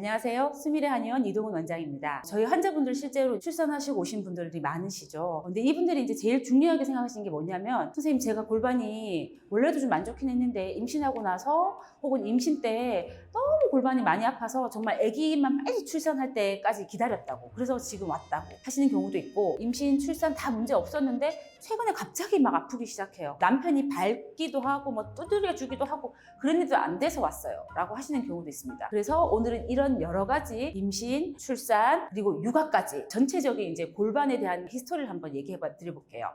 안녕하세요. 수미래 한의원 이동훈 원장입니다. 저희 환자분들 실제로 출산하시고 오신 분들이 많으시죠. 근데 이분들이 이제 제일 중요하게 생각하시는 게 뭐냐면, 선생님 제가 골반이 원래도 좀 안 좋긴 했는데 임신하고 나서 혹은 임신 때 너무 골반이 많이 아파서 정말 아기만 빨리 출산할 때까지 기다렸다고, 그래서 지금 왔다고 하시는 경우도 있고, 임신 출산 다 문제 없었는데 최근에 갑자기 막 아프기 시작해요. 남편이 밟기도 하고 뭐 두드려 주기도 하고 그랬는데도 안 돼서 왔어요 라고 하시는 경우도 있습니다. 그래서 오늘은 이런 여러 가지 임신, 출산, 그리고 육아까지 전체적인 이제 골반에 대한 히스토리를 한번 얘기해 드려볼게요.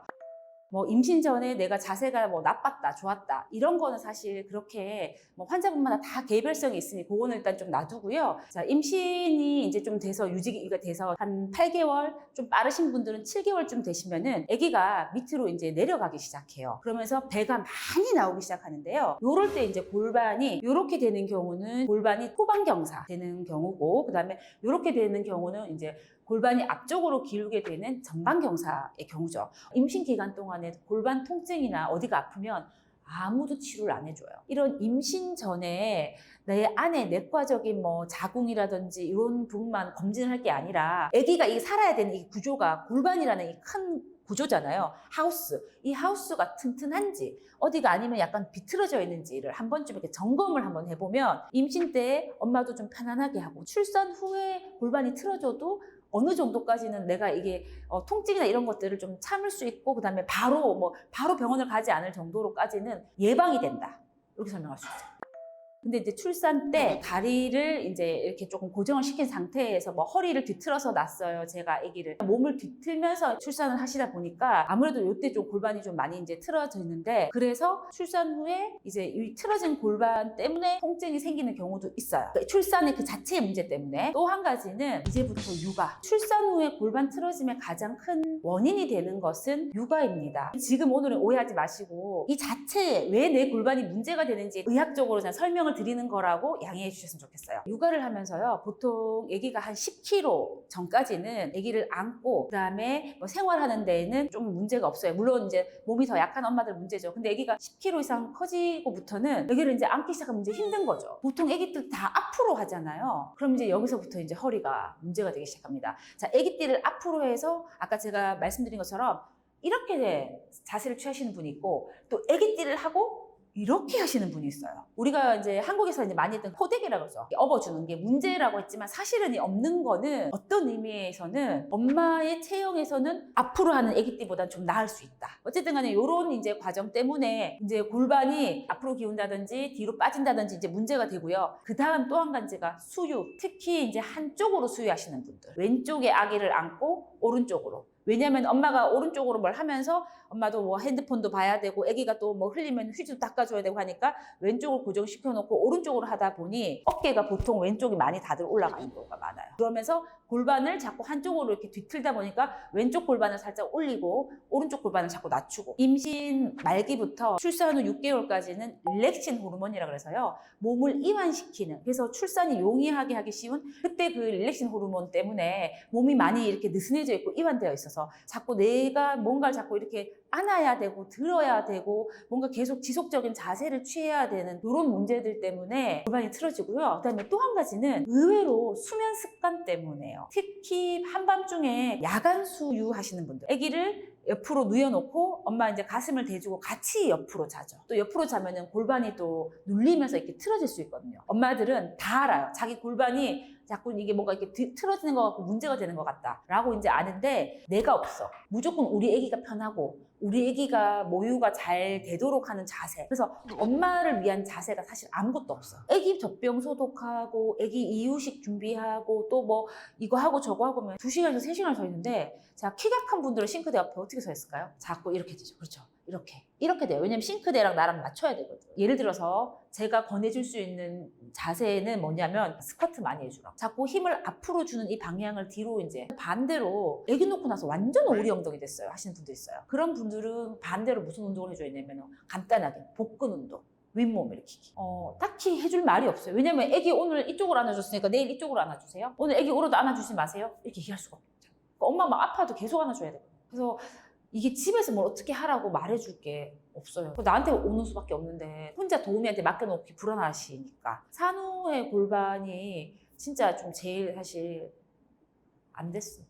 뭐 임신 전에 내가 자세가 뭐 나빴다, 좋았다 이런 거는 사실 그렇게 뭐 환자분마다 다 개별성이 있으니 그거는 일단 좀 놔두고요. 자, 임신이 이제 좀 돼서 유지가 돼서 한 8개월, 좀 빠르신 분들은 7개월쯤 되시면은 아기가 밑으로 이제 내려가기 시작해요. 그러면서 배가 많이 나오기 시작하는데요. 요럴 때 이제 골반이 요렇게 되는 경우는 골반이 토방경사 되는 경우고, 그다음에 요렇게 되는 경우는 이제 골반이 앞쪽으로 기울게 되는 전방경사의 경우죠. 임신 기간 동안에 골반 통증이나 어디가 아프면 아무도 치료를 안 해줘요. 이런 임신 전에 내 안에 내과적인 뭐 자궁이라든지 이런 부분만 검진을 할 게 아니라 아기가 이 살아야 되는 이 구조가 골반이라는 이 큰 구조잖아요. 하우스. 이 하우스가 튼튼한지, 어디가 아니면 약간 비틀어져 있는지를 한 번쯤 이렇게 점검을 한번 해보면 임신 때 엄마도 좀 편안하게 하고, 출산 후에 골반이 틀어져도 어느 정도까지는 내가 이게 통증이나 이런 것들을 좀 참을 수 있고, 그 다음에 바로 병원을 가지 않을 정도로까지는 예방이 된다. 이렇게 설명할 수 있어요. 근데 이제 출산 때 다리를 이제 이렇게 조금 고정을 시킨 상태에서 뭐 허리를 뒤틀어서 낳았어요. 제가 아기를 몸을 뒤틀면서 출산을 하시다 보니까 아무래도 이때 좀 골반이 좀 많이 이제 틀어졌는데, 그래서 출산 후에 이제 이 틀어진 골반 때문에 통증이 생기는 경우도 있어요. 그러니까 출산의 그 자체의 문제 때문에. 또 한 가지는 이제부터 육아. 출산 후에 골반 틀어짐의 가장 큰 원인이 되는 것은 육아입니다. 지금 오늘은 오해하지 마시고 이 자체에 왜 내 골반이 문제가 되는지 의학적으로 그냥 설명을 드리는 거라고 양해해 주셨으면 좋겠어요. 육아를 하면서요, 보통 아기가 한 10kg 전까지는 아기를 안고, 그 다음에 뭐 생활하는 데에는 좀 문제가 없어요. 물론 이제 몸이 더 약한 엄마들 문제죠. 근데 아기가 10kg 이상 커지고부터는 아기를 이제 안기 시작하면 이제 힘든 거죠. 보통 아기들 다 앞으로 하잖아요. 그럼 이제 여기서부터 이제 허리가 문제가 되기 시작합니다. 자, 아기띠를 앞으로 해서 아까 제가 말씀드린 것처럼 이렇게 자세를 취하시는 분이 있고, 또 아기띠를 하고 이렇게 하시는 분이 있어요. 우리가 이제 한국에서 이제 많이 했던 포대기라고 그러죠. 업어주는 게 문제라고 했지만 사실은 이 없는 거는 어떤 의미에서는 엄마의 체형에서는 앞으로 하는 아기띠보다는 좀 나을 수 있다. 어쨌든 간에 이런 이제 과정 때문에 이제 골반이 앞으로 기운다든지 뒤로 빠진다든지 이제 문제가 되고요. 그 다음 또 한 가지가 수유. 특히 이제 한쪽으로 수유하시는 분들. 왼쪽에 아기를 안고 오른쪽으로. 왜냐면 엄마가 오른쪽으로 뭘 하면서 엄마도 뭐 핸드폰도 봐야 되고 아기가 또 뭐 흘리면 휴지도 닦아줘야 되고 하니까 왼쪽을 고정시켜 놓고 오른쪽으로 하다 보니 어깨가 보통 왼쪽이 많이 다들 올라가는 경우가 많아요. 그러면서 골반을 자꾸 한쪽으로 이렇게 뒤틀다 보니까 왼쪽 골반을 살짝 올리고 오른쪽 골반을 자꾸 낮추고, 임신 말기부터 출산 후 6개월까지는 릴렉신 호르몬이라 그래서요, 몸을 이완시키는, 그래서 출산이 용이하게 하기 쉬운 그때 그 릴렉신 호르몬 때문에 몸이 많이 이렇게 느슨해져 있고 이완되어 있어서 자꾸 내가 뭔가를 자꾸 이렇게 안아야 되고 들어야 되고 뭔가 계속 지속적인 자세를 취해야 되는 이런 문제들 때문에 골반이 틀어지고요. 그다음에 또 한 가지는 의외로 수면 습관 때문에요. 특히 한밤중에 야간 수유하시는 분들, 아기를 옆으로 누워놓고 엄마 이제 가슴을 대주고 같이 옆으로 자죠. 또 옆으로 자면은 골반이 또 눌리면서 이렇게 틀어질 수 있거든요. 엄마들은 다 알아요. 자기 골반이 자꾸 이게 뭔가 이렇게 틀어지는 것 같고 문제가 되는 것 같다 라고 이제 아는데, 내가 없어. 무조건 우리 아기가 편하고 우리 아기가 모유가 잘 되도록 하는 자세. 그래서 엄마를 위한 자세가 사실 아무것도 없어. 아기 젖병 소독하고 아기 이유식 준비하고 또 뭐 이거 하고 저거 하고 하면 2시간에서 3시간을 서 있는데, 자, 키가 큰 분들은 싱크대 옆에 어떻게 서 있을까요? 자꾸 이렇게 되죠. 그렇죠. 이렇게 돼요. 왜냐면 싱크대랑 나랑 맞춰야 되거든. 예를 들어서 제가 권해줄 수 있는 자세는 뭐냐면 스쿼트 많이 해주라. 자꾸 힘을 앞으로 주는 이 방향을 뒤로 이제 반대로, 애기 놓고 나서 완전 오리 엉덩이 됐어요 하시는 분도 있어요. 그런 분들은 반대로 무슨 운동을 해줘야 되냐면 간단하게 복근 운동. 윗몸 일으키기. 딱히 해줄 말이 없어요. 왜냐면 애기 오늘 이쪽으로 안아줬으니까 내일 이쪽으로 안아주세요. 오늘 애기 울어도 안아주지 마세요. 이렇게 얘기할 수가 없죠. 그러니까 엄마 막 아파도 계속 안아줘야 돼요. 그래서 이게 집에서 뭘 어떻게 하라고 말해줄 게 없어요. 나한테 오는 수밖에 없는데 혼자 도우미한테 맡겨놓기 불안하시니까. 산후의 골반이 진짜 좀 제일 사실 안 됐어.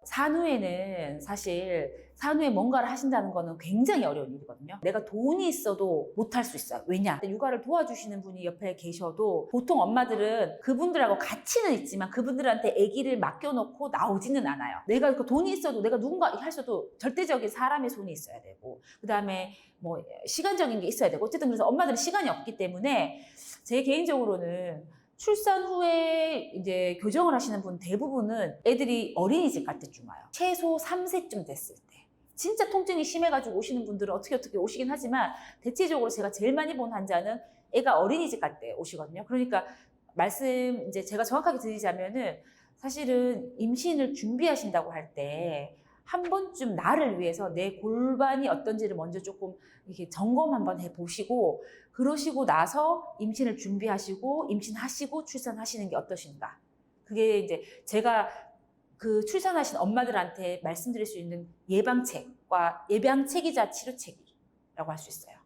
산후에는 사실 산후에 뭔가를 하신다는 거는 굉장히 어려운 일이거든요. 내가 돈이 있어도 못할 수 있어요. 왜냐? 육아를 도와주시는 분이 옆에 계셔도 보통 엄마들은 그분들하고 같이는 있지만 그분들한테 아기를 맡겨놓고 나오지는 않아요. 내가 그 돈이 있어도 내가 누군가 하셔도 절대적인 사람의 손이 있어야 되고 그 다음에 뭐 시간적인 게 있어야 되고 어쨌든 그래서 엄마들은 시간이 없기 때문에 제 개인적으로는 출산 후에 이제 교정을 하시는 분 대부분은 애들이 어린이집 갈 때쯤 와요. 최소 3세쯤 됐을 때. 진짜 통증이 심해가지고 오시는 분들은 어떻게 오시긴 하지만 대체적으로 제가 제일 많이 본 환자는 애가 어린이집 갈 때 오시거든요. 그러니까 말씀 이제 제가 정확하게 드리자면은 사실은 임신을 준비하신다고 할 때 한 번쯤 나를 위해서 내 골반이 어떤지를 먼저 조금 이렇게 점검 한번 해보시고 그러시고 나서 임신을 준비하시고 임신하시고 출산하시는 게 어떠신가. 그게 이제 제가 그 출산하신 엄마들한테 말씀드릴 수 있는 예방책과 예방책이자 치료책이라고 할 수 있어요.